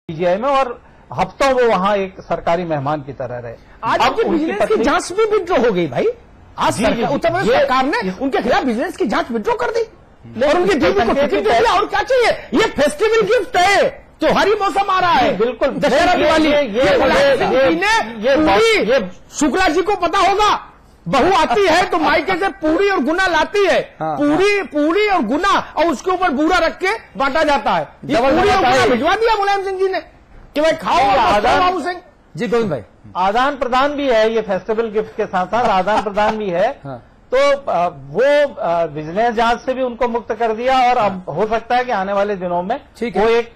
PGI में और हफ्तों वो वहां एक सरकारी मेहमान की तरह रहे। आज उनकी विजिलेंस की जांच भी विड्रॉ हो गई भाई। आज उत्तर प्रदेश सरकार ने उनके खिलाफ विजिलेंस की जांच विड्रॉ कर दी और उनकी टीवी को टिकट दे दिया। और क्या चाहिए? ये फेस्टिवल गिफ्ट है, त्योहारी मौसम आ रहा है, बिल्कुल दशहरा दिवाली। ये शुक्ला जी को पता होगा, बहू आती है तो मायके से पूरी और गुना लाती है, पूरी और गुना, और उसके ऊपर बूरा रख के बांटा जाता है। पूरी और गुना भिजवा दिया मुलायम सिंह जी ने कि भाई खाओ बाबू सिंह जी। गोविंद भाई, आदान प्रदान भी है, ये फेस्टिवल गिफ्ट के साथ साथ आदान प्रदान भी है। तो वो विजिलेंस जांच से भी उनको मुक्त कर दिया और अब हो सकता है कि आने वाले दिनों में वो एक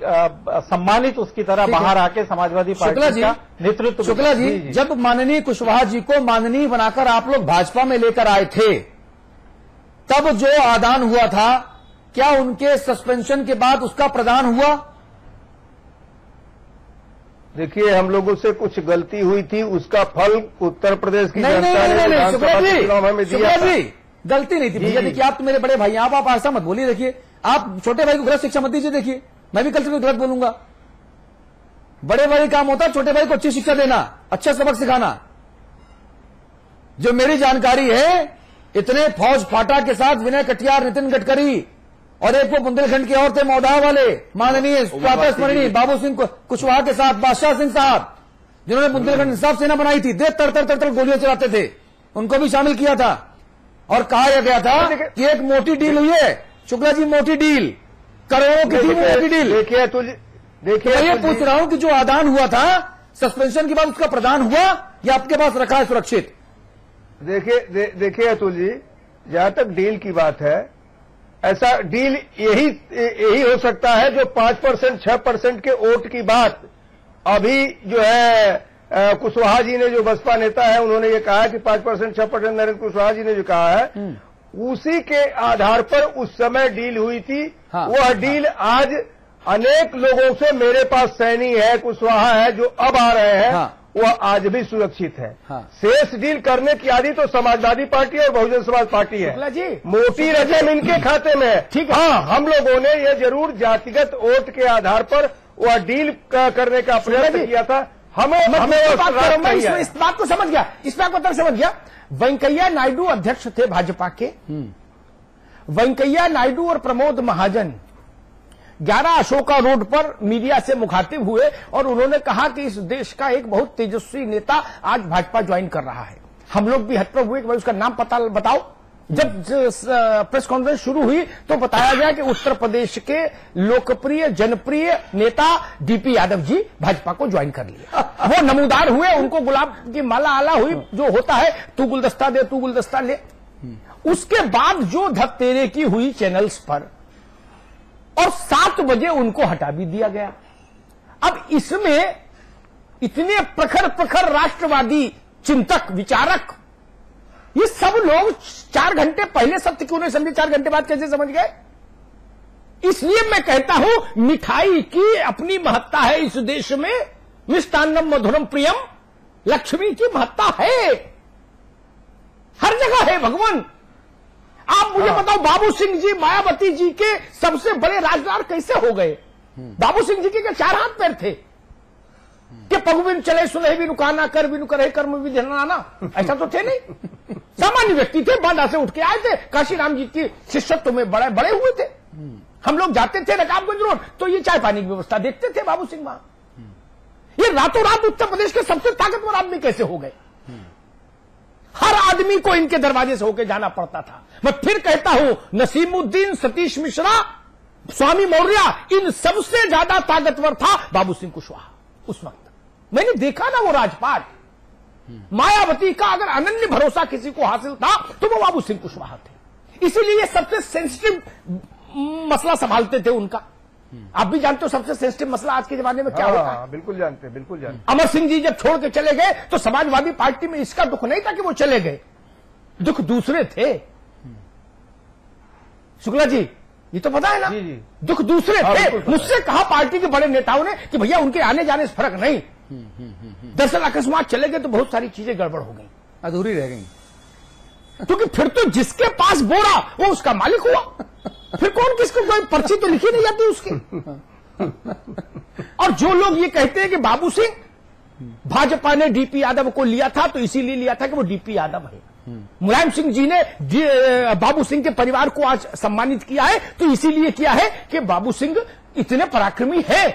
सम्मानित उसकी तरह बाहर आके समाजवादी पार्टी का नेतृत्व। शुक्ला जी, जब माननीय कुशवाहा जी को माननीय बनाकर आप लोग भाजपा में लेकर आए थे, तब जो आदान हुआ था, क्या उनके सस्पेंशन के बाद उसका प्रदान हुआ? देखिए, हम लोगों से कुछ गलती हुई थी, उसका फल उत्तर प्रदेश की जनता ने चुनाव में दिया था। गलती नहीं थी भैया। देखिए, आप तो मेरे बड़े भाई, आप ऐसा मत बोलिए। देखिए, आप छोटे भाई को गलत शिक्षा मत दीजिए। देखिए, मैं भी कल से गलत बोलूंगा। बड़े भाई काम होता है छोटे भाई को अच्छी शिक्षा देना, अच्छा सबक सिखाना। जो मेरी जानकारी है, इतने फौज फाटा के साथ विनय कटियार, नितिन गडकरी और एक वो बुंदेलखंड के और थे मौदा वाले माननीय स्मरणीय बाबू सिंह कुशवाहा के साथ बादशाह सिंह साहब, जिन्होंने बुंदेलखंड इंसाफ सेना बनाई थी, देख तड़ गोलियां चलाते थे, उनको भी शामिल किया था। और कहा गया था कि एक मोटी डील हुई है शुक्ला जी, मोटी डील, करोड़ों की मोटी डील। देखिए, मैं ये पूछ रहा हूं कि जो आदान हुआ था सस्पेंशन के बाद, उसका प्रदान हुआ या आपके पास रखा है सुरक्षित? देखिए अतुल जी, जहां तक डील की बात है, ऐसा डील यही हो सकता है जो 5% 6% के वोट की बात अभी जो है कुशवाहा जी ने, जो बसपा नेता है, उन्होंने ये कहा है कि 5% 6% नरेंद्र कुशवाहा जी ने जो कहा है, उसी के आधार पर उस समय डील हुई थी। वह डील आज अनेक लोगों से, मेरे पास सैनी है, कुशवाहा है, जो अब आ रहे हैं, वह आज भी सुरक्षित है। शेष डील करने की आदि तो समाजवादी पार्टी और बहुजन समाज पार्टी है। मोटी रकम इनके खाते में है। ठीक है। हाँ, हम लोगों ने ये जरूर जातिगत वोट के आधार पर वह डील करने का प्रयत्न किया था। हमें इस बात को समझ गया, इस बात को समझ गया। वेंकैया नायडू अध्यक्ष थे भाजपा के। वेंकैया नायडू और प्रमोद महाजन 11 अशोका रोड पर मीडिया से मुखातिब हुए और उन्होंने कहा कि इस देश का एक बहुत तेजस्वी नेता आज भाजपा ज्वाइन कर रहा है। हम लोग भी हतप्रभ हुए कि भाई उसका नाम पता बताओ। जब प्रेस कॉन्फ्रेंस शुरू हुई तो बताया गया कि उत्तर प्रदेश के लोकप्रिय जनप्रिय नेता डीपी यादव जी भाजपा को ज्वाइन कर लिया। वो नमूदार हुए, उनको गुलाब की माला आला हुई, जो होता है तू गुलदस्ता दे, तू गुलदस्ता ले। उसके बाद जो धत्तेरे की हुई चैनल्स पर, और 7 बजे उनको हटा भी दिया गया। अब इसमें इतने प्रखर राष्ट्रवादी चिंतक, विचारक, ये सब लोग 4 घंटे पहले सत्य क्यों नहीं समझे, 4 घंटे बाद कैसे समझ गए? इसलिए मैं कहता हूं, मिठाई की अपनी महत्ता है इस देश में। मिष्टान्नम मधुरम प्रियम, लक्ष्मी की महत्ता है, हर जगह है भगवान। आप मुझे बताओ, बाबू सिंह जी मायावती जी के सबसे बड़े राजदार कैसे हो गए? बाबू सिंह जी के 4 हाथ पैर थे कि पग बिन चले सुने भी नुकाना, कर भी नुकरे कर्म भी ध्याना, ऐसा तो थे नहीं। सामान्य व्यक्ति थे, बांदा से उठ के आए थे, काशीराम जी की शिष्यत्व में बड़े हुए थे। हम लोग जाते थे रकाबगंज रोड तो ये चाय पानी की व्यवस्था देखते थे बाबू सिंह वहां। ये रातों रात उत्तर प्रदेश के सबसे ताकतवर आदमी कैसे हो गए? हर आदमी को इनके दरवाजे से होकर जाना पड़ता था। मैं फिर कहता हूं, नसीमुद्दीन, सतीश मिश्रा, स्वामी मौर्य, इन सबसे ज्यादा ताकतवर था बाबू सिंह कुशवाहा उस वक्त। मैंने देखा ना वो राजपाट। मायावती का अगर अनन्य भरोसा किसी को हासिल था तो वो बाबू सिंह कुशवाहा थे। इसीलिए सबसे सेंसिटिव मसला संभालते थे उनका। आप भी जानते हो सबसे सेंसिटिव मसला आज के जमाने में क्या होता है? बिल्कुल जानते, बिल्कुल जानते। अमर सिंह जी जब छोड़ के चले गए तो समाजवादी पार्टी में इसका दुख नहीं था कि वो चले गए, दुख दूसरे थे। शुक्ला जी, ये तो पता है ना? जी। दुख दूसरे थे। मुझसे कहा पार्टी के बड़े नेताओं ने कि भैया उनके आने जाने से फर्क नहीं। दरअसल अकस्मात चले गए तो बहुत सारी चीजें गड़बड़ हो गई, अधूरी रह गई। क्योंकि फिर तो जिसके पास बोरा वो उसका मालिक हुआ। फिर कौन किसको, कोई पर्ची तो लिखी नहीं जाती उसकी। और जो लोग ये कहते हैं कि बाबू सिंह भाजपा ने डीपी यादव को लिया था तो इसीलिए लिया था कि वो डीपी यादव है। मुलायम सिंह जी ने बाबू सिंह के परिवार को आज सम्मानित किया है तो इसीलिए किया है कि बाबू सिंह इतने पराक्रमी है।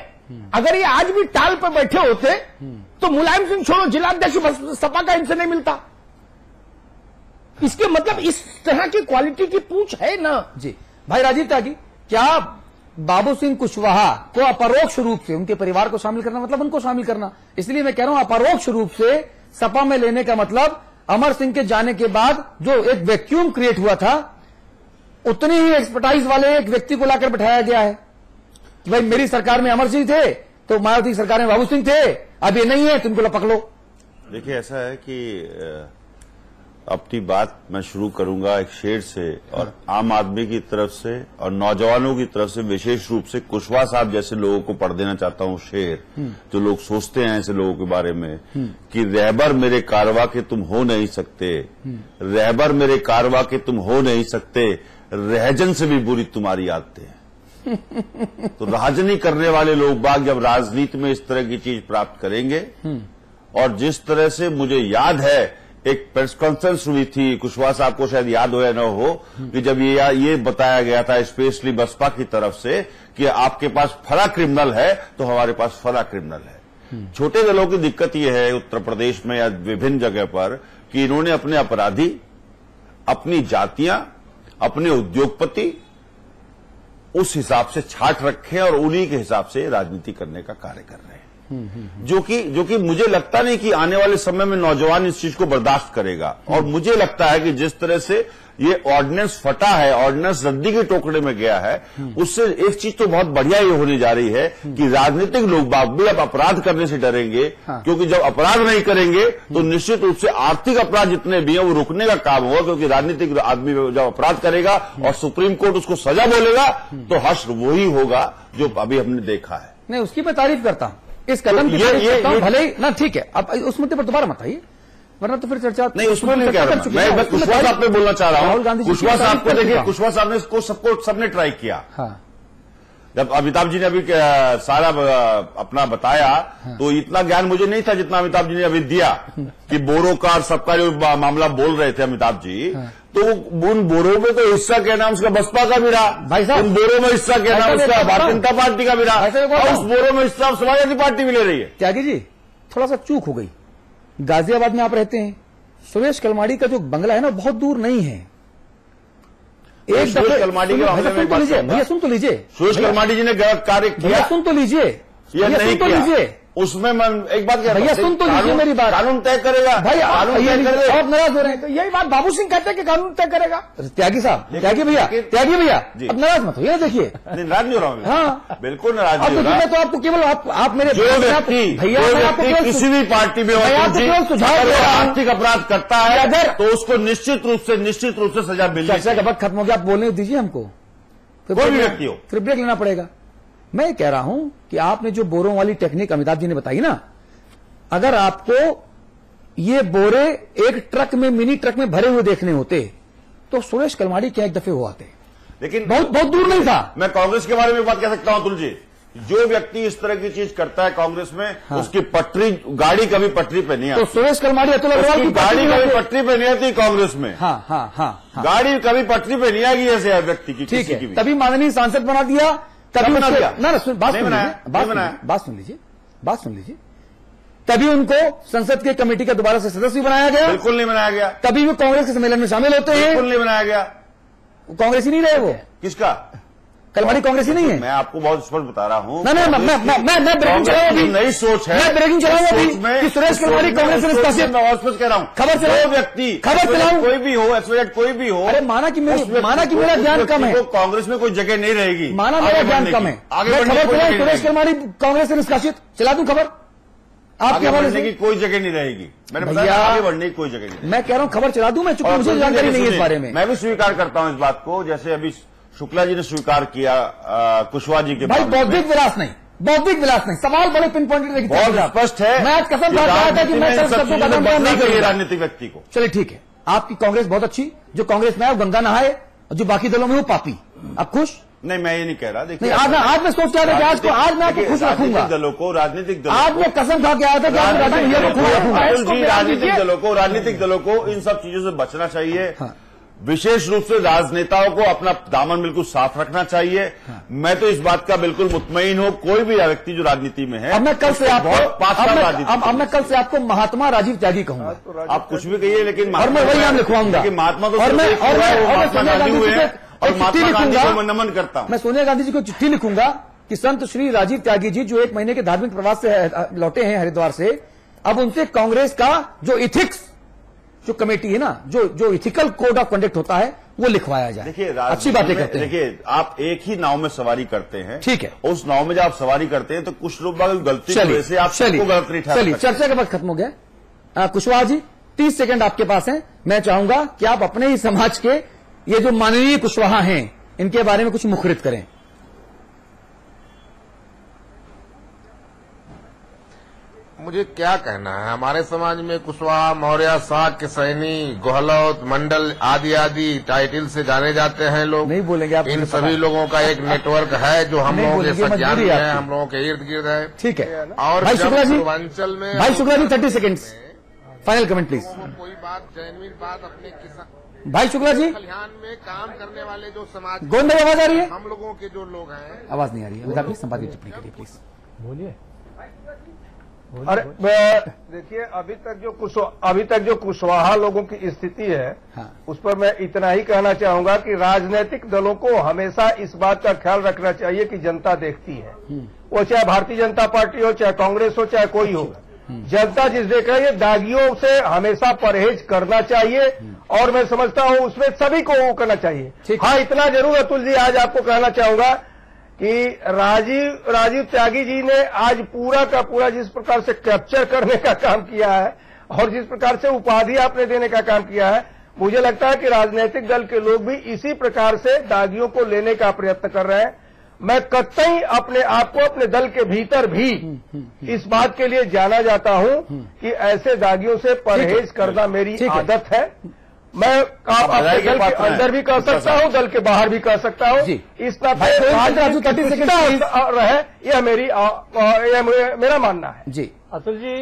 अगर ये आज भी टाल पर बैठे होते तो मुलायम सिंह छोड़ो जिलाध्यक्ष सपा का इनसे नहीं मिलता। इसके मतलब इस तरह की क्वालिटी की पूछ है ना जी। भाई राजीव त्यागी, क्या बाबू सिंह कुशवाहा को अपरोक्ष रूप से उनके परिवार को शामिल करना मतलब उनको शामिल करना, इसलिए मैं कह रहा हूं अपरोक्ष रूप से सपा में लेने का मतलब अमर सिंह के जाने के बाद जो एक वैक्यूम क्रिएट हुआ था उतनी ही एक्सपर्टाइज वाले एक व्यक्ति को लाकर बैठाया गया है कि भाई मेरी सरकार में अमर सिंह थे तो मायावती सरकार में बाबू सिंह थे, अब ये नहीं है तुमको लपक लो। देखिए ऐसा है कि अपनी बात मैं शुरू करूंगा एक शेर से और आम आदमी की तरफ से और नौजवानों की तरफ से विशेष रूप से कुशवाहा साहब जैसे लोगों को पढ़ देना चाहता हूं शेर, जो लोग सोचते हैं ऐसे लोगों के बारे में कि रहबर मेरे कारवा के तुम हो नहीं सकते, रहबर मेरे कारवा के तुम हो नहीं सकते, रहजन से भी बुरी तुम्हारी आदतें हैं। तो राजनीति करने वाले लोग बाग जब राजनीति में इस तरह की चीज प्राप्त करेंगे और जिस तरह से मुझे याद है एक प्रेस कॉन्फ्रेंस हुई थी, कुशवाहा साहब को शायद याद हो या न हो, कि जब ये बताया गया था स्पेशली बसपा की तरफ से कि आपके पास फला क्रिमिनल है तो हमारे पास फला क्रिमिनल है। छोटे दलों की दिक्कत यह है उत्तर प्रदेश में या विभिन्न जगह पर कि इन्होंने अपने अपराधी, अपनी जातियां, अपने उद्योगपति उस हिसाब से छाट रखे और उन्हीं के हिसाब से राजनीति करने का कार्य कर रहे हैं, जो कि मुझे लगता नहीं कि आने वाले समय में नौजवान इस चीज को बर्दाश्त करेगा। और मुझे लगता है कि जिस तरह से ये ऑर्डिनेंस फटा है, ऑर्डिनेंस रद्दी के टोकरे में गया है, उससे एक चीज तो बहुत बढ़िया ये होने जा रही है कि राजनीतिक लोग बाग भी अब अपराध करने से डरेंगे, क्योंकि जब अपराध नहीं करेंगे तो निश्चित रूप से आर्थिक अपराध जितने भी हैं वो रुकने का काम होगा, क्योंकि राजनीतिक आदमी जब अपराध करेगा और सुप्रीम कोर्ट उसको सजा बोलेगा तो हश्र वही होगा जो अभी हमने देखा है। नहीं, उसकी मैं तारीफ करता हूं, इस कदम की तारीफ करता हूं, भले ही ना ठीक है। अब उस मुद्दे पर दोबारा मत आइए वरना तो फिर चर्चा नहीं, उसमें नहीं कह रहा मैं कुशवाहा साहब पे बोलना चाह रहा हूं। राहुल गांधी कुशवाहा साहब को देखिए, कुशवाहा साहब ने इसको सबने ट्राई किया। हाँ। जब अमिताभ जी ने अभी सारा अपना बताया तो इतना ज्ञान मुझे नहीं था जितना अमिताभ जी ने अभी दिया कि बोरो का और सबका जो मामला बोल रहे थे अमिताभ जी, तो उन बोरों में तो हिस्सा क्या नाम उसका बसपा का भी रहा, भाई साहब, उन बोरों में हिस्सा क्या नाम उसका भारतीय जनता पार्टी का भी रहा, और उस बोरों में हिस्सा समाजवादी पार्टी भी ले रही है। त्यागी जी थोड़ा सा चूक हो गई, गाजियाबाद में आप रहते हैं, सुरेश कलमाड़ी का जो बंगला है ना बहुत दूर नहीं है। एक दफे कलमाड़ी के मामले में भैया सुन तो लीजिए, सुरेश कलमाड़ी जी ने गलत कार्य किया, सुन तो लीजिए, ये नहीं किया उसमें मन एक बात कह भैया सुन तो लीजिए मेरी बात, कानून तय करेगा भाई, कानून तय करेगा। आप नाराज हो रहे हैं तो यही बात बाबू सिंह कहते हैं कि कानून तय करेगा। त्यागी साहब, त्यागी भैया अब नाराज मत हो, ये देखिए नाराज नहीं हो रहा हूं। हाँ बिल्कुल नाराज नहीं हो रहा। मैं तो आपको केवल आप मेरे जो व्यक्ति किसी भी पार्टी में सुझाव आर्थिक अपराध करता है अगर तो उसको निश्चित रूप से सजा मिल जाए। चर्चा का वक्त खत्म हो गया, आप बोलने दीजिए हमको, कोई भी व्यक्ति हो, फिर ब्रेक लेना पड़ेगा। मैं कह रहा हूं कि आपने जो बोरों वाली टेक्निक अमिताभ जी ने बताई ना, अगर आपको ये बोरे एक ट्रक में, मिनी ट्रक में भरे हुए देखने होते तो सुरेश कलमाड़ी क्या एक दफे हो आते, लेकिन बहुत दूर नहीं था। मैं कांग्रेस के बारे में बात कह सकता हूं अतुल जी, जो व्यक्ति इस तरह की चीज करता है कांग्रेस में, हाँ। उसकी गाड़ी कभी पटरी पे नहीं आती। तो सुरेश कलमाड़ी, अतुल अग्रवाल की गाड़ी कभी पटरी पे नहीं आती कांग्रेस में। हाँ हाँ हाँ, गाड़ी कभी पटरी पे नहीं आएगी ऐसे व्यक्ति की। ठीक है, तभी माननीय सांसद बना दिया, तभी बना दिया ना, बात सुन लीजिए, तभी उनको संसद के कमेटी का दोबारा से सदस्य बनाया गया। बिल्कुल नहीं बनाया गया। तभी वो कांग्रेस के सम्मेलन में शामिल होते हैं। बिल्कुल नहीं बनाया गया। कांग्रेस ही नहीं रहे वो। किसका? कलमाड़ी कांग्रेस ही नहीं है। मैं आपको बहुत स्पष्ट बता रहा हूं। मैं ब्रेकिंग चलाऊं अभी, नई सोच है, मैं ब्रेकिंग चलाऊं अभी कि सुरेश कलमाड़ी कांग्रेस से निष्कासित। मैं और स्पष्ट कह रहा हूं, खबर चलाओ व्यक्ति, खबर चलाऊं, कोई भी हो, एसोसिएट कोई भी हो। अरे माना कि मेरा ज्ञान कम है, कांग्रेस में कोई जगह नहीं रहेगी। माना मेरा ज्ञान कम है, आगे सुरेश कलमाड़ी कांग्रेस से निष्कासित, चला दूं खबर आपके बढ़ने की कोई जगह नहीं रहेगी। मैंने बताया आगे बढ़ने की कोई जगह नहीं। मैं कह रहा हूं खबर चला दूं, मैं चूंकि मुझे जानकारी नहीं है इस बारे में। मैं भी स्वीकार करता हूं इस बात को, जैसे अभी शुक्ला जी ने स्वीकार किया कुशवाहा जी के भाई, बौद्धिक विलास नहीं, बौद्धिक विलास नहीं, सवाल बड़े पिन पॉइंटेड बहुत स्पष्ट है। मैं आज कसम खा रहा था कि मैं नहीं करिए राजनीतिक व्यक्ति को। चलिए ठीक है, आपकी कांग्रेस बहुत अच्छी, जो कांग्रेस में है वो गंगा नहाए, और जो बाकी दलों में वो पापी। आप खुश? नहीं, मैं ये नहीं कह रहा। देखिए, आज मैं सोच के आया था कि आज मैं आपको खुश रखूंगा। राजनीतिक दलों आज मैं कसम खा के आया था कि राजनीतिक दलों को इन सब चीजों से बचना चाहिए। विशेष रूप से राजनेताओं को अपना दामन बिल्कुल साफ रखना चाहिए। मैं तो इस बात का बिल्कुल मुतमईन हूं, कोई भी व्यक्ति जो राजनीति में है। अब मैं कल से आपको महात्मा राजीव त्यागी कहूंगा। आप कुछ भी कहिए, लेकिन और मैं वही नाम लिखवाऊंगा। महात्मा तो और महात्मा गांधी हुए हैं और महात्मा गांधी को मैं नमन करता हूं। मैं सोनिया गांधी जी को चिट्ठी लिखूंगा कि संत श्री राजीव त्यागी जी जो 1 महीने के धार्मिक प्रवास से लौटे हैं हरिद्वार से, अब उनसे कांग्रेस का जो इथिक्स जो कमेटी है ना, जो इथिकल कोड ऑफ कंडक्ट होता है वो लिखवाया जाए। देखिए, अच्छी बातें करते हैं। देखिए, आप एक ही नाव में सवारी करते हैं, ठीक है। उस नाव में जब आप सवारी करते हैं तो कुछ लोग गलती की वजह से आप सबको गलत नहीं ठहरा। चलिए, चर्चा का वक्त खत्म हो गया। कुशवाहा जी 30 सेकंड आपके पास हैं। मैं चाहूंगा कि आप अपने ही समाज के ये जो माननीय कुशवाहा हैं इनके बारे में कुछ मुखरित करें। मुझे क्या कहना है, हमारे समाज में कुशवाहा, मौर्य, शाक्य, सैनी, गहलोत, मंडल आदि आदि टाइटल से जाने जाते हैं लोग। नहीं बोलेंगे आप। इन सभी लोगों का एक नेटवर्क है जो हम लोगों के संज्ञान में है, हम लोगों के इर्द गिर्द है। ठीक है। और भाई शुक्ला जी, पूर्वांचल में भाई Shukla ji 30 second final comment please. कोई बात जेन्युइन बात अपने किसान भाई शुक्ला जी, खलिहान में काम करने वाले जो समाज, गोविंद भाई आवाज आ रही है? हम लोगों के जो लोग हैं, आवाज नहीं आ रही है। अमिताभ जी संपादकीय टिप्पणी करिए प्लीज। बोलिए। अरे देखिए, अभी तक जो कुशवाहा लोगों की स्थिति है, हाँ। उस पर मैं इतना ही कहना चाहूंगा कि राजनीतिक दलों को हमेशा इस बात का ख्याल रखना चाहिए कि जनता देखती है। वो चाहे भारतीय जनता पार्टी हो, चाहे कांग्रेस हो, चाहे कोई हो, जनता जिस देख रही है, दागियों से हमेशा परहेज करना चाहिए। और मैं समझता हूं उसमें सभी को वो करना चाहिए। हाँ, इतना जरूर अतुल जी आज आपको कहना चाहूंगा कि राजीव त्यागी जी ने आज पूरा का पूरा जिस प्रकार से कैप्चर करने का काम किया है और जिस प्रकार से उपाधि आपने देने का काम किया है, मुझे लगता है कि राजनीतिक दल के लोग भी इसी प्रकार से दागियों को लेने का प्रयत्न कर रहे हैं। मैं कतई अपने आप को अपने दल के भीतर भी इस बात के लिए जाना जाता हूं कि ऐसे दागियों से परहेज करना मेरी आदत है। मैं अपने दल के अंदर भी कर सकता हूं, दल के बाहर भी कर सकता हूं। इस नाते रहे, यह मेरा मानना है। जी अतुल जी,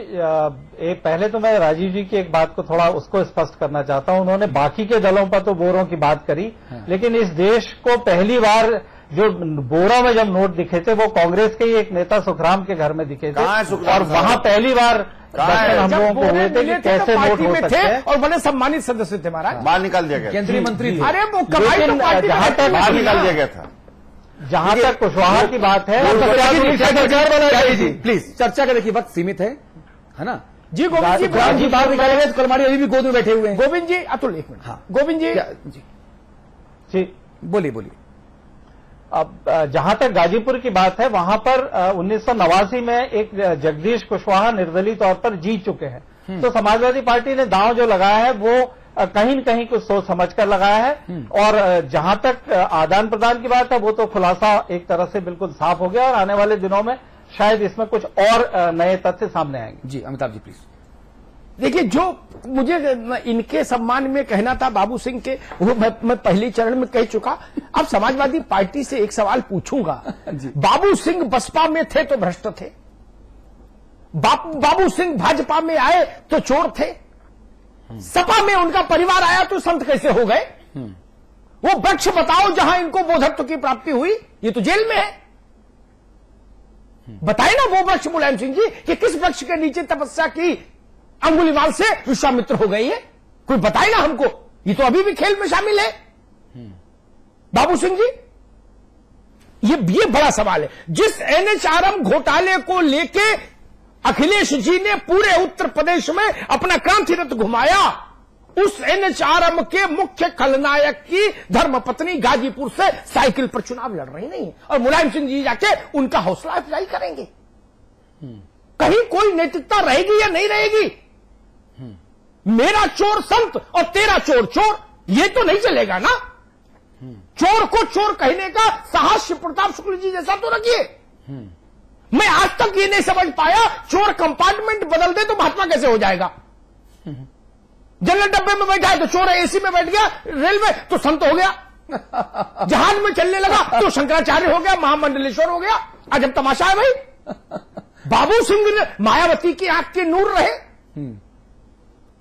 पहले तो मैं राजीव जी की एक बात को थोड़ा उसको स्पष्ट करना चाहता हूं। उन्होंने बाकी के दलों पर तो बोरों की बात करी, लेकिन इस देश को पहली बार जो बोरों में जब नोट दिखे थे वो कांग्रेस के ही एक नेता सुखराम के घर में दिखे थे, और वहां पहली बार हम लोगों को हुए थे कि कैसे नोट हो सकते हैं, और बड़े सम्मानित सदस्य थे महाराज। बाहर निकाल दिया गया, केंद्रीय मंत्री थे। अरे वो जहां तक बाहर निकाल दिया गया था। जहां तक कुशवाहा की बात है, प्लीज चर्चा का देखिए वक्त सीमित है ना जी। गोविंद जी बाहर निकाले गए तो कलमाड़ी अभी भी गोद में बैठे हुए हैं। गोविंद जी, अतुल एक मिनट। हाँ गोविंद जी बोलिए। अब जहां तक गाजीपुर की बात है, वहां पर 1989 में एक जगदीश कुशवाहा निर्दलीय तौर पर जीत चुके हैं। तो समाजवादी पार्टी ने दांव जो लगाया है वो कहीं न कहीं कुछ सोच समझकर लगाया है। और जहां तक आदान प्रदान की बात है, वो तो खुलासा एक तरह से बिल्कुल साफ हो गया और आने वाले दिनों में शायद इसमें कुछ और नए तथ्य सामने आएंगे। जी अमिताभ जी प्लीज। देखिए, जो मुझे इनके सम्मान में कहना था बाबू सिंह के, वो मैं पहले चरण में कह चुका। अब समाजवादी पार्टी से एक सवाल पूछूंगा। बाबू सिंह बसपा में थे तो भ्रष्ट थे, बाबू सिंह भाजपा में आए तो चोर थे, सपा में उनका परिवार आया तो संत कैसे हो गए? वो वृक्ष बताओ जहां इनको बोधत्व की प्राप्ति हुई, ये तो जेल में है। बताए ना वो वृक्ष मुलायम सिंह जी कि किस वृक्ष के नीचे तपस्या की अंगुलीमाल से विश्वामित्र हो गई है, कोई बताए ना हमको। ये तो अभी भी खेल में शामिल है बाबू सिंह जी। ये बड़ा सवाल है। जिस एनएचआरएम घोटाले को लेके अखिलेश जी ने पूरे उत्तर प्रदेश में अपना क्रांति रथ घुमाया, उस एनएचआरएम के मुख्य खलनायक की धर्मपत्नी गाजीपुर से साइकिल पर चुनाव लड़ रही नहीं है, और मुलायम सिंह जी जाके उनका हौसला अफजाई करेंगे। कहीं कोई नैतिकता रहेगी या नहीं रहेगी? मेरा चोर संत और तेरा चोर चोर, ये तो नहीं चलेगा ना। चोर को चोर कहने का साहस श्री प्रताप शुक्ल जी जैसा तो रखिए। मैं आज तक ये नहीं समझ पाया, चोर कंपार्टमेंट बदल दे तो महात्मा कैसे हो जाएगा? जनरल डब्बे में बैठा है तो चोर है, एसी में बैठ गया रेलवे तो संत हो गया। जहाज में चलने लगा तो शंकराचार्य हो गया, महामंडलेश्वर हो गया। आज अब तमाशा है भाई। बाबू सिंह ने मायावती की आंख के नूर रहे,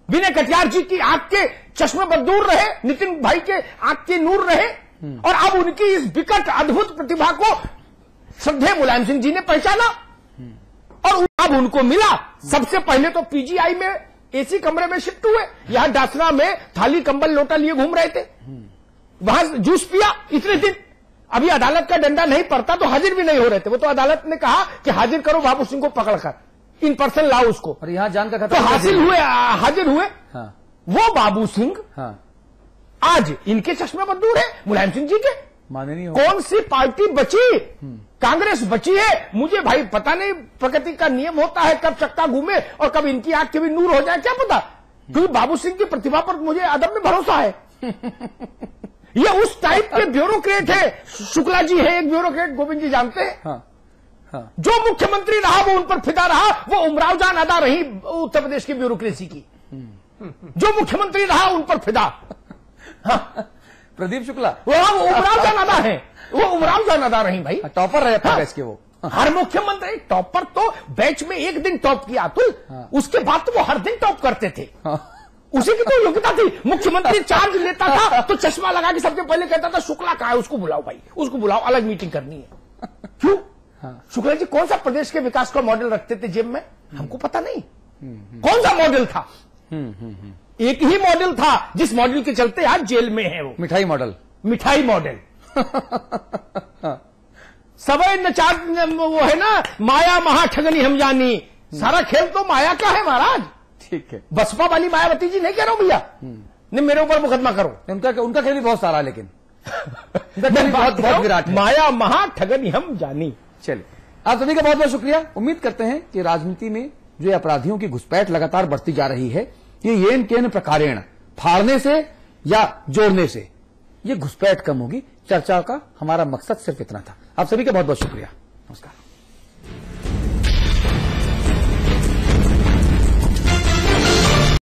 विनय कटियार जी की आंख के चश्मे पर दूर रहे, नितिन भाई के आंख के नूर रहे, और अब उनकी इस विकट अद्भुत प्रतिभा को श्रद्धेय मुलायम सिंह जी ने पहचाना और अब उनको मिला। सबसे पहले तो पीजीआई में एसी कमरे में शिफ्ट हुए, यहां डासना में थाली कंबल लोटा लिए घूम रहे थे, वहां जूस पिया इतने दिन। अभी अदालत का डंडा नहीं पड़ता तो हाजिर भी नहीं हो रहे थे। वो तो अदालत ने कहा कि हाजिर करो बाबू सिंह को पकड़कर, इन पर्सन लाओ उसको, और यहां जान का खतरा तो हाजिर हुए। हाँ। वो बाबू सिंह हाँ। आज इनके चश्मे पर दूर है, मुलायम सिंह जी के। माने नहीं कौन सी पार्टी बची? कांग्रेस बची है। मुझे भाई पता नहीं, प्रकृति का नियम होता है कब चक्का घूमे और कब इनकी आंख के भी नूर हो जाए, क्या पता। क्योंकि बाबू सिंह की प्रतिभा पर मुझे अदम्य भरोसा है। ये उस टाइप के ब्यूरोक्रेट है। शुक्ला जी है एक ब्यूरोक्रेट, गोविंद जी जानते हैं। हाँ। हाँ। जो मुख्यमंत्री रहा वो उन पर फिदा रहा, वो उमराव जान अदा रही उत्तर प्रदेश की ब्यूरोक्रेसी की। जो मुख्यमंत्री रहा उन पर फिदा। हाँ। प्रदीप शुक्ला वो उमराव जान अदा है, वो उमराव जान अदा रही भाई। टॉपर रहे अपने बैच के वो। हर मुख्यमंत्री टॉपर तो बैच में एक दिन टॉप किया अतुल, उसके बाद तो वो हर दिन टॉप करते थे। उसी की तो योग्यता थी। मुख्यमंत्री चार्ज लेता था तो चश्मा लगा के सबसे पहले कहता था शुक्ला कहाँ है, उसको बुलाओ भाई, उसको बुलाओ, अलग मीटिंग करनी है। क्यों? शुक्ला जी कौन सा प्रदेश के विकास का मॉडल रखते थे जेब में, हमको पता नहीं। कौन सा मॉडल था? एक ही मॉडल था जिस मॉडल के चलते आज जेल में है वो, मिठाई मॉडल। मिठाई मॉडल। सबे नचार वो है ना, माया महा ठगनी हम जानी। सारा खेल तो माया का है महाराज। ठीक है। बसपा वाली मायावती जी नहीं कह रहा हूं भैया, नहीं मेरे ऊपर मुकदमा करो। उनका खेल भी बहुत सारा, लेकिन बहुत विराट है। माया महा ठगनी हम जानी। चलिए, आप सभी का बहुत बहुत शुक्रिया। उम्मीद करते हैं कि राजनीति में जो अपराधियों की घुसपैठ लगातार बढ़ती जा रही है, ये येन केन प्रकारेण फाड़ने से या जोड़ने से ये घुसपैठ कम होगी। चर्चा का हमारा मकसद सिर्फ इतना था। आप सभी का बहुत बहुत शुक्रिया। नमस्कार।